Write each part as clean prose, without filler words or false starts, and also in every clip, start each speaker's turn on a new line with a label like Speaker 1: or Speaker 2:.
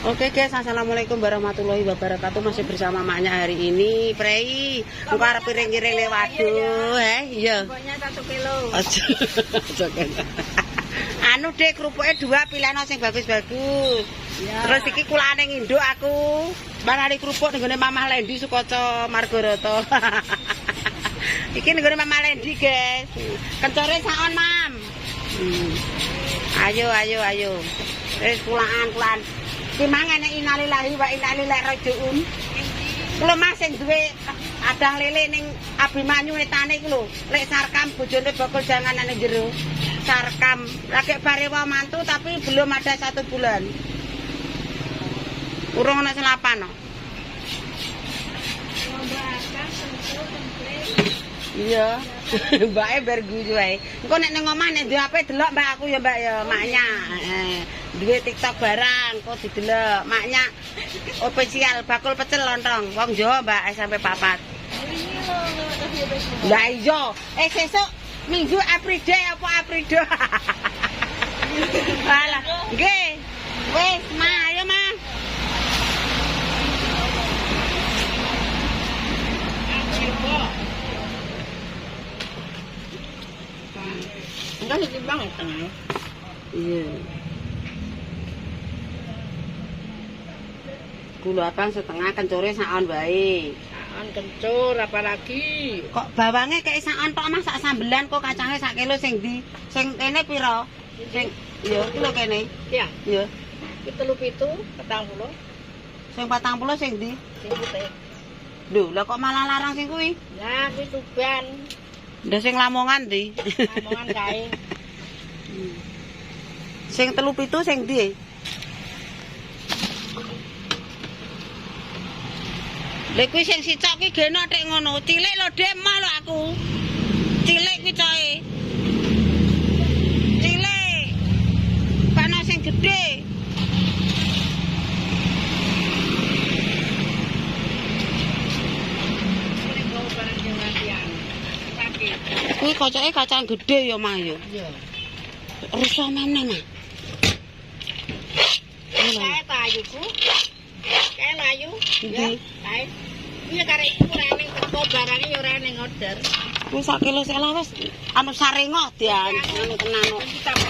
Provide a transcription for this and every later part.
Speaker 1: Oke guys, assalamualaikum warahmatullahi wabarakatuh. Masih bersama maknya hari ini. Prei, engko arep piring-piring lewat waduh, iya.
Speaker 2: Pokoknya 1 kilo.
Speaker 1: Anu dek kerupuknya 2 pilihan sing bagus-bagus.
Speaker 2: Ya.
Speaker 1: Terus iki kulane nginduk aku. Barani kerupuk ning gone Mamah Lendi Sukoco Margoroto. Iki ning gone Mamah Lendi, guys. Kencore saon, Mam. Ayo. Wis kulaan. Ki mangan innalillahi wa inna ilaihi rajiun. Kulo Mas sing duwe adang lele ning Abimanyu wetane iku lho. Lek Sarkam bojone bakul janganane jero. Sarkam lagi barewa mantu tapi belum ada 1 bulan. Urung ana selapan no. Iya. Mbake berguyu wae. Engko nek ning omah nek duwe HP delok Mbak aku ya Mbak ya maknya. Duwe TikTok barang kok didelok. Maknya official bakul pecel lontong. Wong Jawa Mbak sampai 4. Lah iya. Sesuk Minggu Apride apa Aprido? Alah, nggih. Wis, Ma, ayo, Ma.
Speaker 2: Enggak setimbang ya tengah.
Speaker 1: Iya. Gula abang setengah kencore saon wae.
Speaker 2: Saon kencur apalagi.
Speaker 1: Kok bawangnya kayak saon tok Mas sak sambelan kok kacangnya 1 kilo sing ndi? Sing kene pira? Sing iya iki lho kene.
Speaker 2: Iya.
Speaker 1: Iya.
Speaker 2: Iki 37, 40.
Speaker 1: Sing 40 sing ndi?
Speaker 2: Sing putih.
Speaker 1: Lho, lah kok malah larang sing kuwi?
Speaker 2: Lah kuwi Tuban.
Speaker 1: Ndak sing Lamongan ndi?
Speaker 2: Lamongan kae.
Speaker 1: Sing 37 sing ndi? Lha kuwi sing sicak kuwi genok tek ngono. Cilik lho demah lho aku. Cilik kuwi coe. Cilik. Kana sing gedhe.
Speaker 2: Nek go barang jengatian. Sakit.
Speaker 1: Kuwi kocoke kacang gedhe ya, Mah ya.
Speaker 2: Iya.
Speaker 1: Rusak meneh, Mah.
Speaker 2: Kae tayuku. Kae layu. Ya,
Speaker 1: Ndi?
Speaker 2: kae. Iya karek iku ora ning teko barange ya ora ning order.
Speaker 1: Wis 1 kilo sik lah wis anu sarengo dian anu tenan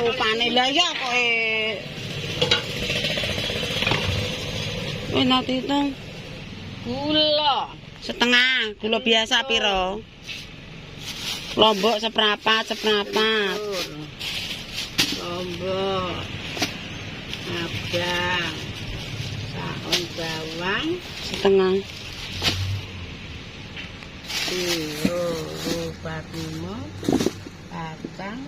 Speaker 1: rupane. Lah ya kok nanti itu
Speaker 2: Gula.
Speaker 1: setengah gula biasa piro? Lombok seprapat.
Speaker 2: Lombok. Abang. Saon bawang.
Speaker 1: Setengah.
Speaker 2: Batimo. Kacang.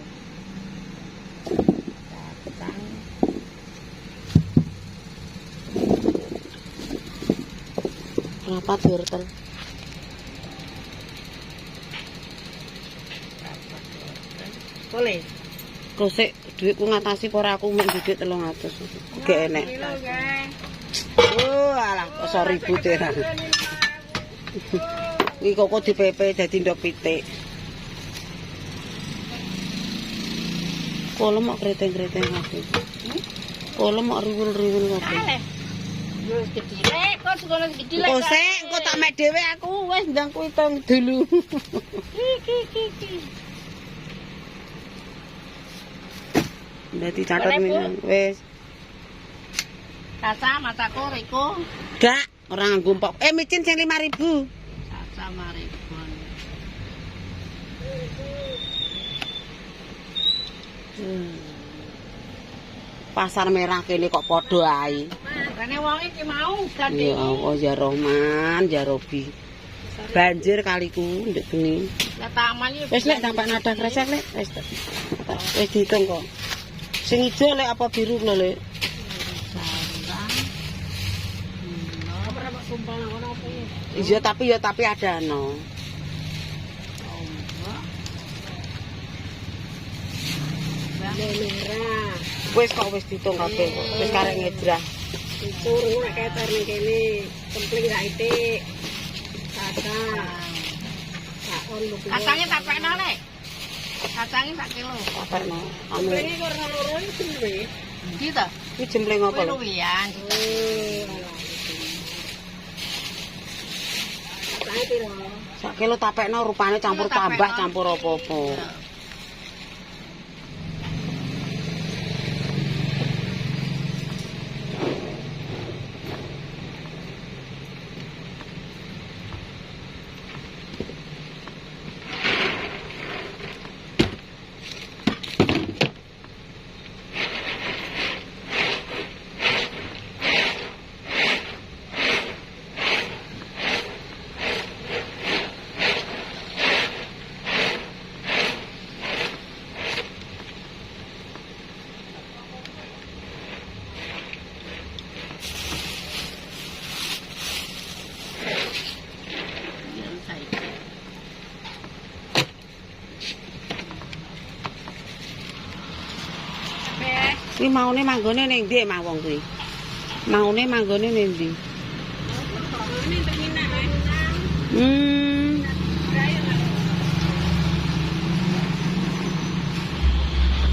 Speaker 1: Berapa wortel?
Speaker 2: Boleh.
Speaker 1: Kosek duitku ngatasi ora aku mek duit 300. Gak enek. Alah kok 1.000 tenan. Iki kok di PP dadi ndok pitik. Kalau mau kreteng-kreteng kabeh. Kalau mau riwul-riwul kabeh.
Speaker 2: Aleh. Yo gedilek kok sekolah gedilek.
Speaker 1: Kok sik engko tak mek dhewe aku wis ndang kuwi tong dulu.
Speaker 2: Ki.
Speaker 1: Dadi catet minang wis.
Speaker 2: Kaca mataku riko.
Speaker 1: Gak, ora nganggo empok. Micin sing 5.000.
Speaker 2: Kaca maribon.
Speaker 1: Pasar merah kene kok padha ae.
Speaker 2: Makane wong iki mau ganti.
Speaker 1: Ya Allah ya Rahman ya Robi. Banjir kaliku ndek bengi.
Speaker 2: Lah taman iki.
Speaker 1: Wis lek tampak nada kresek lek wis diitung kok. Sing ijo lek apa biru lho lek. Iya tapi ada no.
Speaker 2: Merah.
Speaker 1: Wis kok wis diitung kabeh kok. Wis karek ngejrah.
Speaker 2: Itu nek keter ning kene, kempling ra itik. Kacang. Saon lho. Kacangnya tak pekno, Lek. Kacangnya 1 kilo.
Speaker 1: Apa no? Anu
Speaker 2: Kemplinge kok ora loro iki duwe.
Speaker 3: Ndi to?
Speaker 1: Iki jembling apa lho?
Speaker 3: Luwian.
Speaker 2: Sae piro?
Speaker 1: Sak kilo tapekno rupane campur tambah campur apa-apa. Iki maune manggone ning ndi Mak wong kuwi? Maune manggone ning ndi?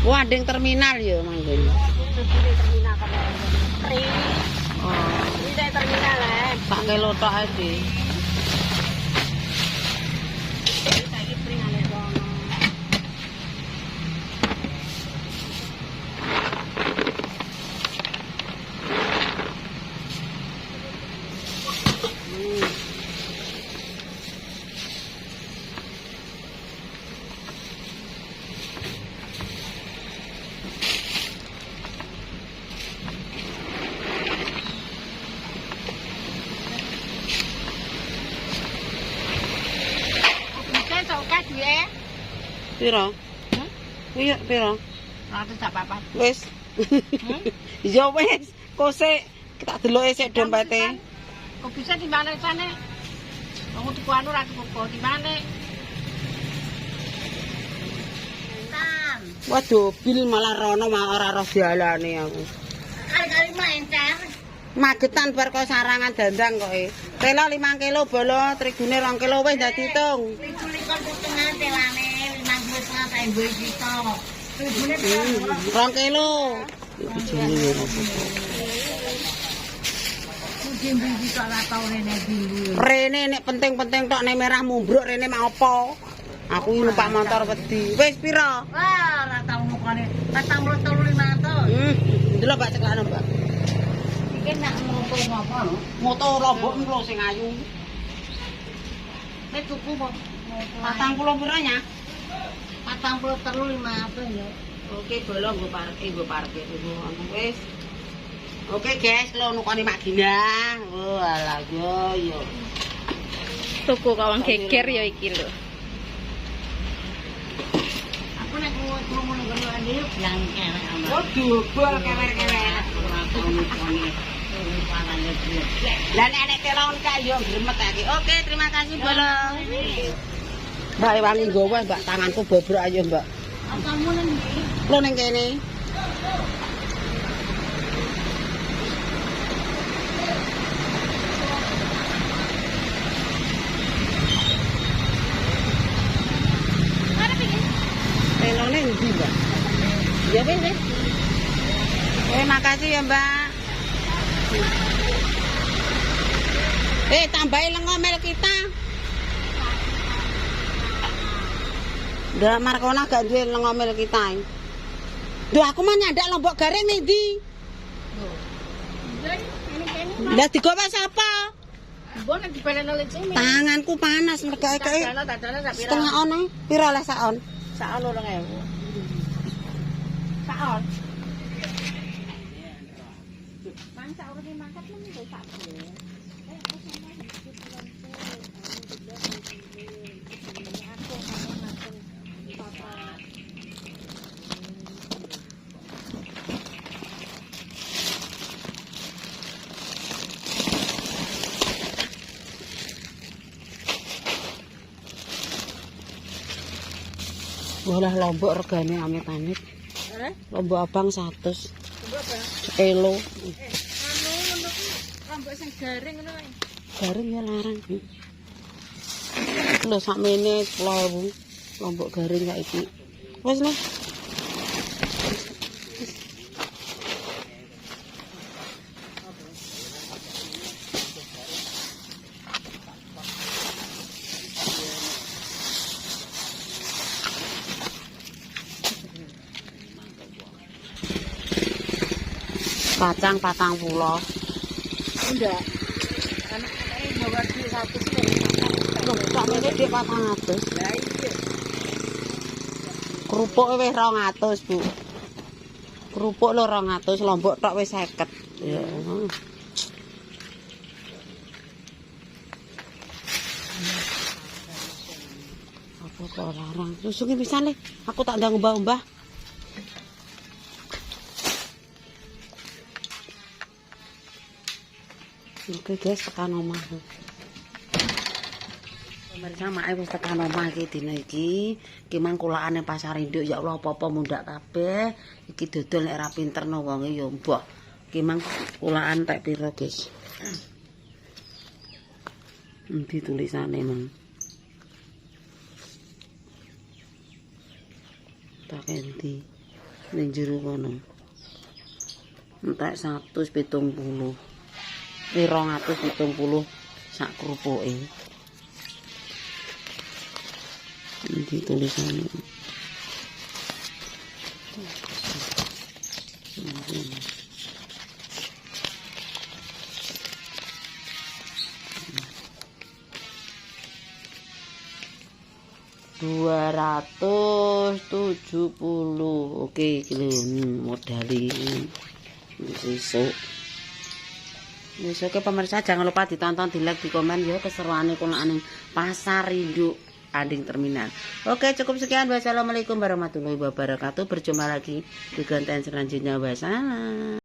Speaker 1: Wah, ding terminal ya manggone.
Speaker 2: Terminal kene. Tri.
Speaker 1: Oh,
Speaker 2: Ini terminal ya.
Speaker 1: sak kilo tok ae, Di.
Speaker 2: Saiki pri ngene kono.
Speaker 3: Bisa coklat duwe.
Speaker 1: Piro? Iya, piro?
Speaker 3: 100
Speaker 1: Wis. Ya wis, kosek tak deloke sik dompete.
Speaker 3: Kok bisa di mana sana? Kamu tuku anu ra tuku di mana? Entan.
Speaker 1: Waduh, bil malah rono ora roh dialane aku.
Speaker 3: Kali-kali melentar.
Speaker 1: Magetan bar kok sarangan dandang kok e. Telo 5 kilo bolo, trigune 2 kilo wis dadi hitung.
Speaker 3: Likur-likur setengah telane 50 setengah tenggo gitu. Trigune
Speaker 1: 2 kilo.
Speaker 3: Kucing iki kok ora tau rene dulu.
Speaker 1: Rene nek penting-penting tok nek merah mumbruk rene mak apa? Aku iki numpak motor wedi. Wis pira?
Speaker 3: Wah, ora tau mukane. 43.500.
Speaker 1: Delok Mbak ceklakno, Mbak.
Speaker 3: Iki nak moto ngopo lho?
Speaker 1: Moto Lombok lho sing ayu.
Speaker 3: Nek tuku kok
Speaker 1: 40 pira nya?
Speaker 3: 43.500 ya.
Speaker 1: Oke, bolo nggo parkir wis. Oke, guys, lo nukoni Mak Gina. Oh, alah yo.
Speaker 2: Tuku kawang geger ya iki lho.
Speaker 3: Aku nek ngono ngono ane yang kene ama.
Speaker 1: Oh, dobel kewer-kewer. Lah nek telon kae yo gremet iki. Oke, terima kasih, Bolo. Mbak wangi nggowo, Mbak, tanganku bobrok ayo, Mbak.
Speaker 3: Kamu nang ndi?
Speaker 1: Lo ning kene. Telone ndi, Mbak? Ya wis. Makasih ya, Mbak. Tambahin lengo mel kita. Ndak Markona gak duwe lengo mel kita. Duh, aku mah nyandak Lombok Garing ning ndi? Lah digowo sapa?
Speaker 3: Mbok nek dipeleno lecing.
Speaker 1: Tanganku panas mergo kae.
Speaker 3: Dadane sak pira?
Speaker 1: Setengah on ae. Pira lah sak on?
Speaker 3: Sak on 2.000. Sak on. Mang sak urip mangkat men iso sak.
Speaker 2: Walah lombok regane amit-amit. Lombok abang 100.
Speaker 3: Lombok apa?
Speaker 2: Sekilo.
Speaker 3: Anu ngono ku lombok sing garing ngono kae.
Speaker 2: Garing ya larang. Lho sakmene 10.000 lombok garing kayak iki. Wes lho.
Speaker 1: Kacang 40.
Speaker 2: Enggak. Anak-anaknya bawa duit 100 lho.
Speaker 1: Loh, sak meneh dhek 400.
Speaker 2: Lah iya.
Speaker 1: Kerupuk wis 200, Bu. Kerupuk lho 200, lombok tok wis 50. Ya. Apa kok larang? Susu ki pisan le. Aku tak ndang mbah-mbah. Oke guys, tekan omah. Pemirsa mae wis tekan omah iki dina iki. Iki mang kulakane pasar induk ya Allah apa-apa mundak kabeh. Iki dodol nek ra pinterno wonge ya mbah. Iki mang kulakan tek pira, guys? Endi tulisane mang? Tak endi. Ning jero kono. Entek 170. 270 sak kerupuke. Ini tulisannya. Rp270. Oke, iki modali sesuk. Oke pemirsa, jangan lupa ditonton, di like, di komen ya keseruannya kulakane pasar induk Anding Terminal. Oke, cukup sekian. Wassalamualaikum warahmatullahi wabarakatuh. Berjumpa lagi di konten selanjutnya. Wassalam.